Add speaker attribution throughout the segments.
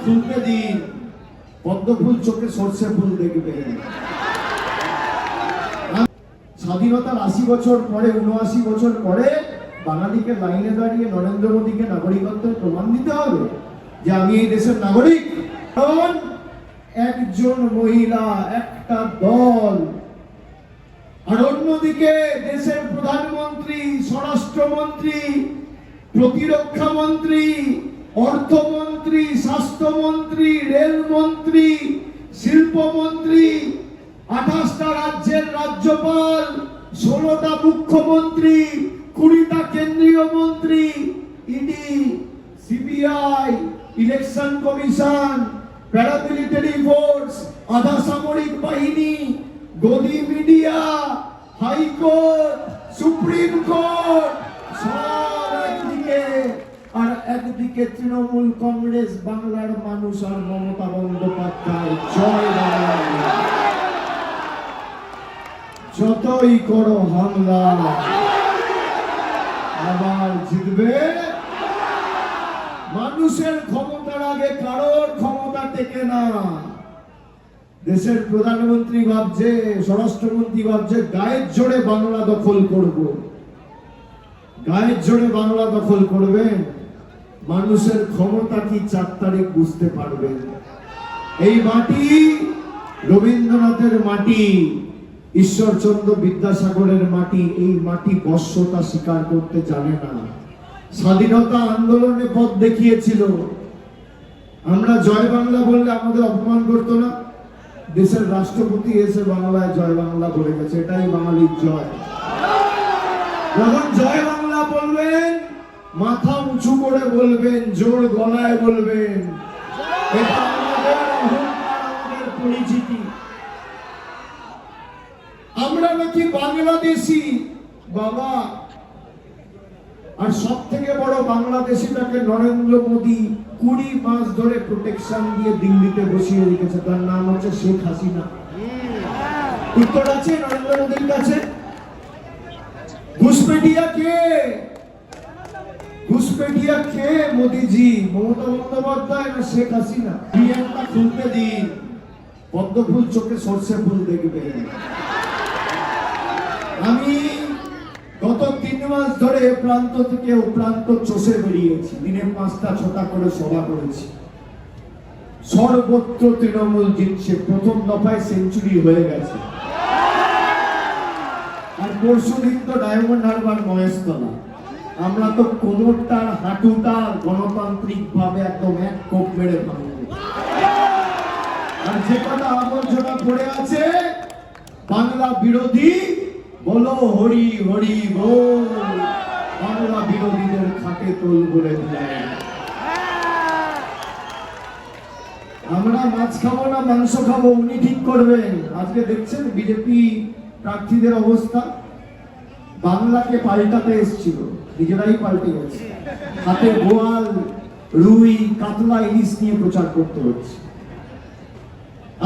Speaker 1: খুলতে দিন, পদ্ম ফুল চোখে সর্ষে ফুল দেখবেন। স্বাধীনতার ৮০ বছর পরে, ৭৯ বছর পরে বাঙালিকে লাইনে দাঁড়িয়ে নরেন্দ্র মোদীকে নাগরিকত্বের প্রমাণ দিতে হবে যে আমি এই দেশের নাগরিক। কারণ একজন মহিলা, একটা দল, আর অন্যদিকে দেশের প্রধানমন্ত্রী, স্বরাষ্ট্রমন্ত্রী, প্রতিরক্ষা মন্ত্রী, অর্থমন্ত্রী, স্বাস্থ্যমন্ত্রী, রেলমন্ত্রী, শিল্পমন্ত্রী, ২৮টা রাজ্যের রাজ্যপাল, ১৬টা মুখ্যমন্ত্রী, ২০টা কেন্দ্রীয় মন্ত্রী, ED, CBI, election commission, paramilitary force, আধা সামরিক বাহিনী, গদি মিডিয়া, হাইকোর্ট, সুপ্রিম কোর্ট, সব একদিকে, আর একদিকে তৃণমূল কংগ্রেস, বাংলার মানুষ আর মমতা বন্দ্যোপাধ্যায়। জয় বাংলা। যতই করো হামলা, আবার জিতবে মানুষের ক্ষমতার আগে কারোর ক্ষমতা টেকে না। দেশের প্রধানমন্ত্রী ভাবছে, স্বরাষ্ট্রমন্ত্রী ভাবছে গায়ের জোরে বাংলা দখল করব। গায়ের জোরে বাংলা দখল করবেন, মানুষের ক্ষমতা কি ৪ তারিখ বুঝতে পারবেন। এই মাটি রবীন্দ্রনাথের মাটি, ঈশ্বরচন্দ্র বিদ্যাসাগরের মাটি। এই মাটি বর্ষতা স্বীকার করতে জানে না। স্বাধীনতা আন্দোলনে পথ দেখিয়েছিল। আমরা জয় বাংলা বললে আমাদের অপমান করতো না। দেশের রাষ্ট্রপতি এসে বাংলায় জয় বাংলা বলে গেছে, এটাই বাঙালির জয়। যখন জয় বাংলা বলবেন, মাথা উঁচু করে বলবেন, জোর গলায় বলবেন। এটা আমাদের অহংকার, আমাদের পরিচিতি। আমরা নাকি বাংলাদেশি বাবা, আর সব থেকে বড় বাংলাদেশিটাকে নরেন্দ্র মোদী ২০ মাস ধরে প্রোটেকশন দিয়ে দিল্লিতে বসিয়ে রেখেছে। তার নাম হচ্ছে শেখ হাসিনা। উত্তর আছে নরেন্দ্র মোদীর কাছে। ঘুষপেটিয়া কে? ঘুষপেটিয়া কে? মোদীজি, মমতা বন্দ্যোপাধ্যায় না শেখ হাসিনা? প্রিয়াঙ্কা খুলতে দিন, পদ্ম ফুল চোখে সর্ষে ফুল দেখবেন। আমি গত ৩ মাস ধরে প্রান্ত থেকে ও প্রান্ত চষে বেরিয়েছি। দিনে ৫টা ৬টা করে সভা করেছি। সর্বত্র তৃণমূল জিতছে। প্রথম দফায় সেঞ্চুরি হয়ে গেছে। আর পরশুদিন তো ডায়মন্ড হারবার, মহেশতলা। আমরা তো কোমরটা, হাঁটুটা গণতান্ত্রিক ভাবে একদম এক কোপ মেরে ভাঙব। আর যে কটা আবর্জনা পড়ে আছে বাংলা বিরোধী, বলো হরি হরি বল। বাংলা বিরোধীদের খাটে তোল বলে দিলেন। আমরা মাছ খাবো না মাংস খাবো, উনি ঠিক করবেন। আজকে দেখছেন বিজেপি প্রার্থীদের অবস্থা। বাংলাকে পাল্টাতে এসেছিল, নিজেরাই পাল্টে গেছে। হাতে বোয়াল, রুই, কাতলা, ইলিশ নিয়ে প্রচার করতে হচ্ছে।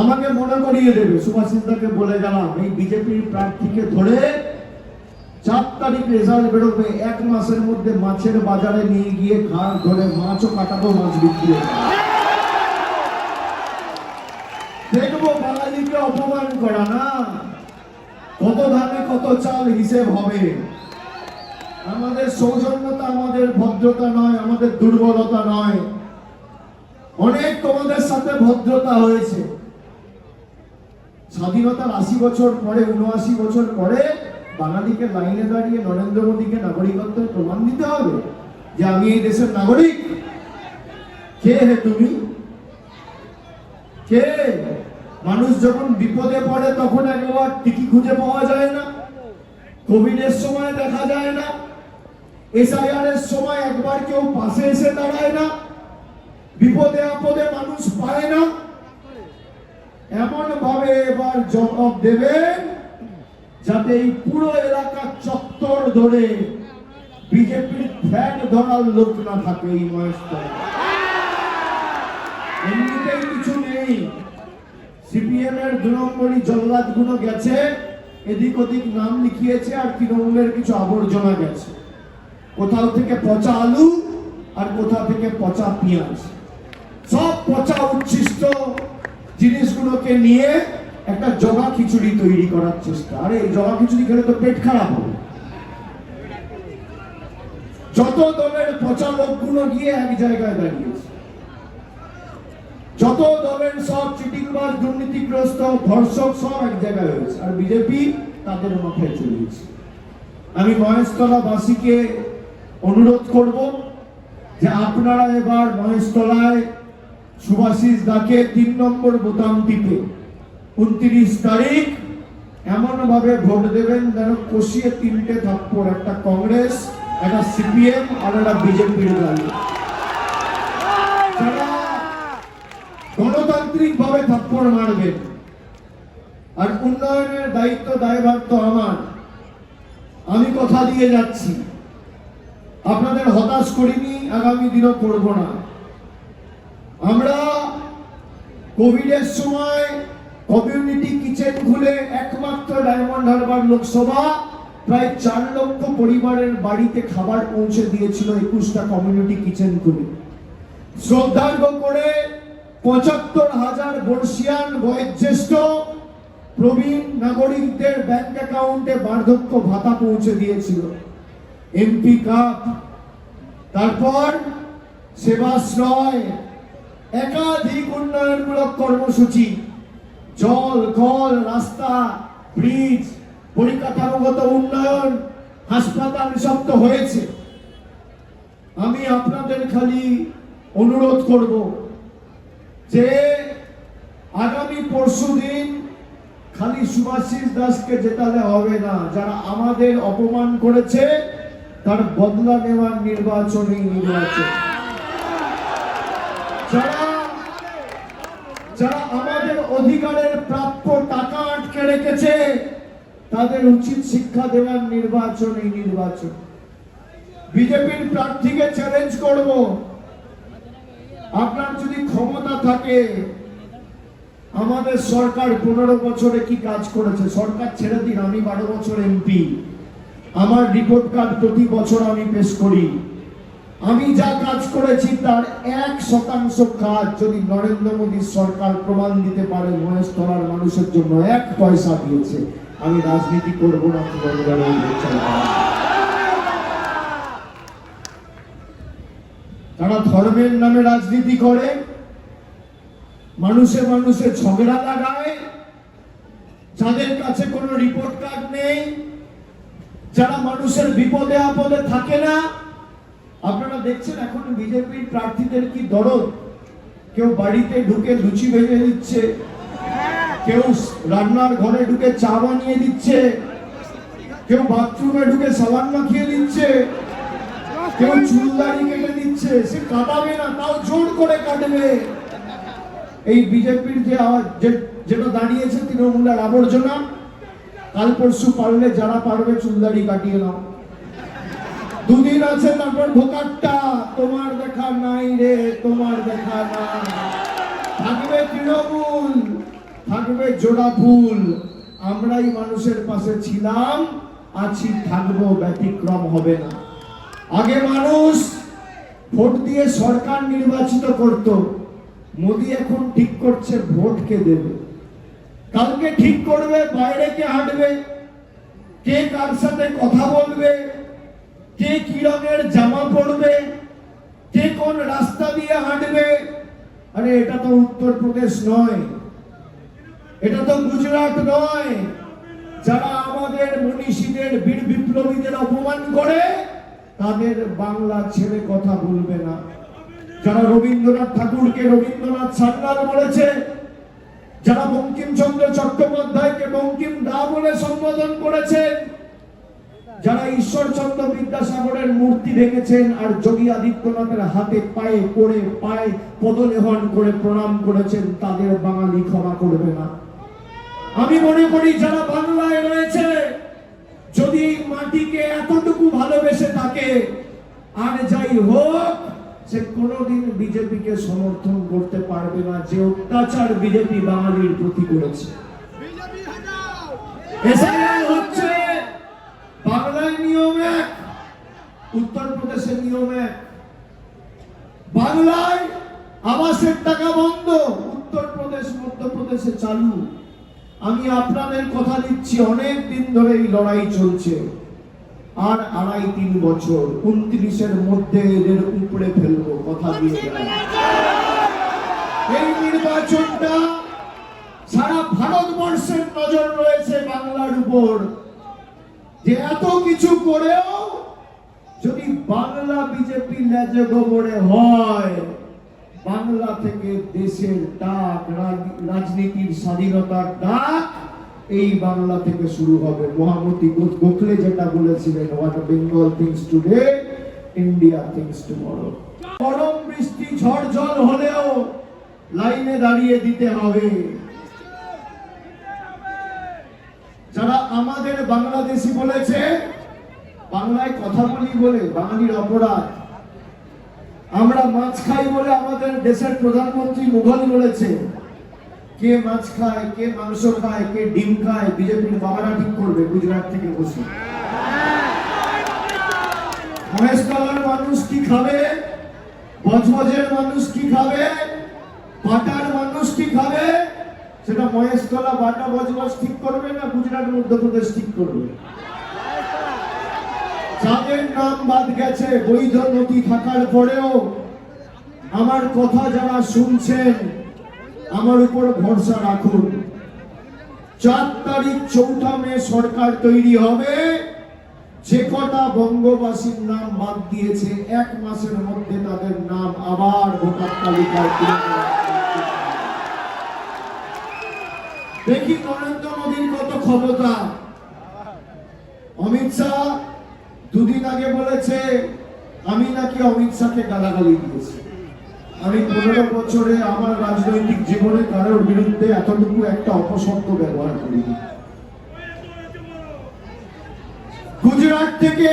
Speaker 1: আমাকে মনে করিয়ে দেবে, সুভাষিসদাকে বলে গেলাম, এই বিজেপির প্রার্থীকে ধরে ৪ তারিখ রেজাল্ট বেরোবে। ১ মাসের মধ্যে মাছের বাজারে নিয়ে গিয়ে ঘাড় ধরে মাছও কাটাবো, মাছ বিক্রি হবে। দেখবো বাঙালিকে অপমান করা না, কত ধানে কত চাল হিসেব হবে। আমাদের সৌজন্যতা, আমাদের ভদ্রতা নয়, আমাদের দুর্বলতা নয়। অনেক তোমাদের সাথে ভদ্রতা হয়েছে। স্বাধীনতার ৮০ বছর পরে, ৭৯ বছর পরে বাঙালিকে লাইনে দাঁড়িয়ে নরেন্দ্র মোদীকে নাগরিকত্বের প্রমাণ দিতে হবে যে আমি এই দেশের নাগরিক। কে হে তুমি? কে? মানুষ যখন বিপদে পড়ে তখন একবার টিকি খুঁজে পাওয়া যায় না। কোভিডের সময় দেখা যায় না। SIR এর সময় একবার কেউ পাশে এসে দাঁড়ায় না। বিপদে আপদে মানুষ পায় না। এমন ভাবে এবার জবাব দেবেন যাতে এই পুরো এলাকার চত্বর ধরে বিজেপির ফ্যান ধরার লোক না থাকে। এই মহেশতলা এমনিতেই কিছু নেই। সিপিএম এর ২ নম্বরই জল্লাদ গুলো গেছে, এদিক ওদিক নাম লিখিয়েছে, আর তৃণমূলের কিছু আবর্জনা গেছে। কোথাও থেকে পচা আলু আর কোথা থেকে পচা পেঁয়াজ, সব পচা উচ্ছিষ্ট জিনিসগুলোকে নিয়ে একটা জগা খিচুড়ি তৈরি করার চেষ্টা। আরে এই জগা খিচুড়ি খেলে তো পেট খারাপ হবে। যত দলের পচা লোকগুলো গিয়ে এক জায়গায় দাঁড়িয়েছে, যত দলের সব চিটিংবাজ দুর্নীতিগ্রস্ত ধর্ষক সব এক জায়গায় হয়েছে, আর বিজেপি তাদের মাথায় চলিয়েছে। আমি মহেশতলা বাসীকে অনুরোধ করব যে আপনারা এবার মহেশতলায় শুভাশিস দাকে 3 নম্বর বোতাম টিপে 29 তারিখ এমন ভাবে ভোট দেবেন যেন কষিয়ে 3টে থাপ্পড়, একটা কংগ্রেস, একটা সিপিএম আর একটা বিজেপির দল, যারা গণতান্ত্রিক ভাবে থাপ্পড় মারবেন। আর উন্নয়নের দায়িত্ব দায়ভার তো আমার, আমি কথা দিয়ে যাচ্ছি, আপনাদের হতাশ করিনি, আগামী দিনও করব না। আমরা কোভিডের সময় কমিউনিটি কিচেন খুলে একমাত্র ডায়মন্ড হারবার লোকসভা প্রায় 4 লক্ষ পরিবারের বাড়িতে খাবার পৌঁছে দিয়েছিল 21টা কমিউনিটি কিচেন খুলে। শ্রদ্ধার্ঘ করে 75,000 বর্ষিয়ান বয়োজ্যেষ্ঠ প্রবীণ নাগরিকদের ব্যাংক অ্যাকাউন্টে বার্ধক্য ভাতা পৌঁছে দিয়েছিল। এমপি কাপ, তারপর সেবাশ্রয়, একাধিক উন্নয়নমূলক কর্মসূচি, জল, কল, রাস্তা, ব্রিজ, পরিকাঠামোগত উন্নয়ন, হাসপাতাল সব তো হয়েছে। আমি আপনাদের খালি অনুরোধ করব যে আগামী পরশুদিন খালি শুভাশিস দাসকে জেতালে হবে না, যারা আমাদের অপমান করেছে তার বদলা নেওয়ার নির্বাচনই নির্বাচন। যারা আমাদের অধিকারের প্রাপ্য টাকা আটকে রেখেছে তাদের উচিত শিক্ষা দেওয়ার নির্বাচন এই নির্বাচন। বিজেপির প্রার্থীকে চ্যালেঞ্জ করব, আপনার যদি ক্ষমতা থাকে, আমাদের সরকার 15 বছরে কি কাজ করেছে, সরকার ছেড়ে দিন, আমি 12 বছর এমপি, আমার রিপোর্ট কার্ড প্রতি বছর আমি পেশ করি। আমি যা কাজ করেছি তার 1% কাজ যদি নরেন্দ্র মোদী সরকার প্রমাণ দিতে পারে মহেশতলার মানুষের জন্য 1 পয়সা দিয়েছে, আমি রাজনীতি করব না। তারা ধর্মের নামে রাজনীতি করে, মানুষে মানুষে ঝগড়া লাগায়, যাদের কাছে কোনো রিপোর্ট কার্ড নেই, যারা মানুষের বিপদে আপদে থাকে না। আপনারা দেখছেন এখন বিজেপির প্রার্থীদের কি দরদ, কেউ বাড়িতে ঢুকে লুচি ভেজে দিচ্ছে, কেউ রান্নার ঘরে ঢুকে চা বানিয়ে দিচ্ছে, কেউ বাথরুমে ঢুকে সাবান মাখিয়ে দিচ্ছে, কেউ চুলদাড়ি কেটে দিচ্ছে। সে কাটাবে না, তাও জোর করে কাটবে। এই বিজেপির যেটা দাঁড়িয়েছে তৃণমূলের আবর্জনা, কাল পরশু পারলে যারা পারবে চুলদাড়ি কাটিয়ে নাও, 2 দিন আছে, তারপর ভোকাট্টা, তোমার দেখা নাই রে, তোমার দেখা নাই। থাকবে তৃণমূল, থাকবে জোড়া ফুল। আমরাই মানুষের পাশে ছিলাম, আছি, থাকবো, ব্যতিক্রম হবে না। আগে মানুষ ভোট দিয়ে সরকার নির্বাচিত করত, মোদি এখন ঠিক করছে ভোট কে দেবে। কালকে ঠিক করবে বাইরে কে হাঁটবে, কে কার সাথে কথা বলবে, কে কি রঙের জামা পরবে, কে কোন রাস্তা দিয়ে হাঁটবে। আরে এটা তো উত্তরপ্রদেশ নয়, এটা তো গুজরাট নয়। যারা আমাদের মনীষীদের, বীর বিপ্লবীদের অপমান করে তাদের বাংলা ছেড়ে কথা বলবে না। যারা রবীন্দ্রনাথ ঠাকুরকে রবীন্দ্রনাথ সান্যাল বলেছে, যারা বঙ্কিমচন্দ্র চট্টোপাধ্যায়কে বঙ্কিম দা বলে সম্বোধন করেছেন, যারা ঈশ্বরচন্দ্র বিদ্যাসাগরের মূর্তি রেখেছেন আর যোগী আদিত্যনাথের হাতে পায়ে পড়ে পায়ে পদলেহন করে প্রণাম করেছেন, তাদের বাঙালি ক্ষমা করবে না। আমি মনে করি যারা বাংলায় রয়েছে, যদি এই মাটিকে এতটুকু ভালোবেসে থাকে, আর যাই হোক, সে কোনোদিন বিজেপিকে সমর্থন করতে পারবে না, যে অত্যাচার বিজেপি বাঙালির প্রতি করেছে। হচ্ছে বাংলায় নিয়ম এক, উত্তরপ্রদেশের নিয়ম এক। বাংলায় আবাসের টাকা বন্ধ, উত্তরপ্রদেশ মধ্যপ্রদেশে চালু। আমি আপনাদের কথা দিচ্ছি, অনেক দিন ধরে এই লড়াই চলছে, আর 2.5-3 বছর, 29-এর মধ্যে এদের উপরে ফেলবো, কথা দিয়ে গেলাম। এই নির্বাচনটা সারা ভারতবর্ষের নজর রয়েছে বাংলার উপর, যে এত কিছু করেও যদি বাংলা বিজেপি লেজে গোবরে হয়, বাংলা থেকে দেশের ডাক, রাজনীতির স্বাধীনতার ডাক এই বাংলা থেকে শুরু হবে। মহামতি গোখলে যেটা বলেছিলেন, what Bengal things today, India things tomorrow. গরম বৃষ্টি ঝড় জল হলেও লাইনে দাঁড়িয়ে দিতে হবে। যারা আমাদের বাংলাদেশি বলেছে, বাংলায় কথা বলি বলে বাঙালির অপরাধ, আমরা মাছ খাই বলে আমাদের দেশের প্রধানমন্ত্রী মুঘল বলেছে। কে মাছ খায়, কে মাংস খায়, কে ডিম খায়, বিজেপির বাবারা ঠিক করবে গুজরাট থেকে বসে। মহেশতলার মানুষ কি খাবে, বজবজের মানুষ কি খাবে, পাটার মানুষ কি খাবে, সেটা মহেশতলা, বাটা, বজবজ ঠিক করবে না গুজরাট মধ্যপ্রদেশ ঠিক করবে? যাদের নাম বাদ গেছে বৈধ নথি থাকার পরেও, আমার কথা যারা শুনছেন, আমার উপর ভরসা রাখুন। 4 তারিখ 4 মে সরকার তৈরি হবে। যে কটা বঙ্গবাসীর নাম বাদ দিয়েছে, 1 মাসের মধ্যে তাদের নাম আবার ভোটার তালিকায় তুলে দেওয়া হবে। দেখি নরেন্দ্র মোদীর কত ক্ষমতা। অমিত শাহ 2 দিন আগে বলেছে আমি নাকি অমিত শাহকে গালাগালি দিয়েছি। আমি 15 বছরে আমার রাজনৈতিক জীবনে কারোর বিরুদ্ধে এতটুকু একটা অপশব্দ ব্যবহার করিনি। গুজরাট থেকে,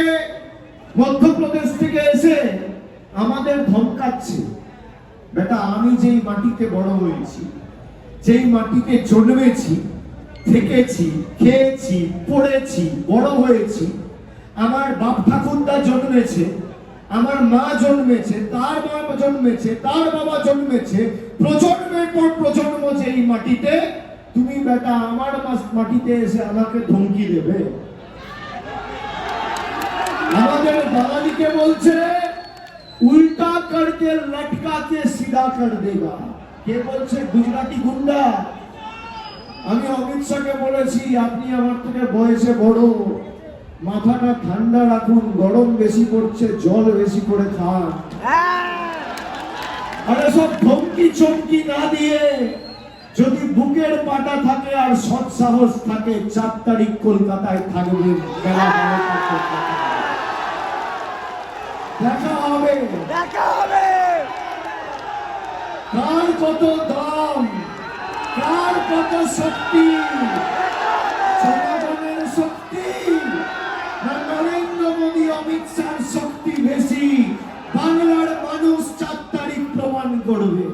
Speaker 1: মধ্যপ্রদেশ থেকে এসে আমাদের ধমকাচ্ছে। বেটা, আমি যেই মাটিতে বড় হয়েছি, যেই মাটিতে জন্মেছি, থেকেছি, খেয়েছি, পড়েছি, বড় হয়েছি, আমার বাপ ঠাকুরদা জন্মেছে, আমার মা জন্মেছে, তার মা জন্মেছে, তার বাবা জন্মেছে, প্রজন্মের পর প্রজন্ম যে এই মাটিতে, তুমি বেটা আমার মাটিতে এসে আমাকে ধমকি দেবে? আমাদের বাঙালিকে বলছে উল্টা করকে লটকাকে সিধা কর দেগা। কে বলছে? গুজরাটি গুন্ডা। আমি অমিত শাহকে বলেছি, আপনি আমার থেকে বয়সে বড়, মাথাটা ঠান্ডা রাখুন, গরম বেশি পড়ছে, জল বেশি করে খান। আরে সব ধমকি চমকি না দিয়ে যদি বুকের পাটা থাকে আর সৎ সাহস থাকে, 4 তারিখ কলকাতায় থাকবে, বেলা 12টা। দেখা হবে, দেখা হবে। কার কত দাম, কার কত শক্তি, জনগণের শক্তি না নরেন্দ্র মোদী অমিত শাহর শক্তি বেশি? বাংলার মানুষ 4 তারিখ প্রমাণ করবে।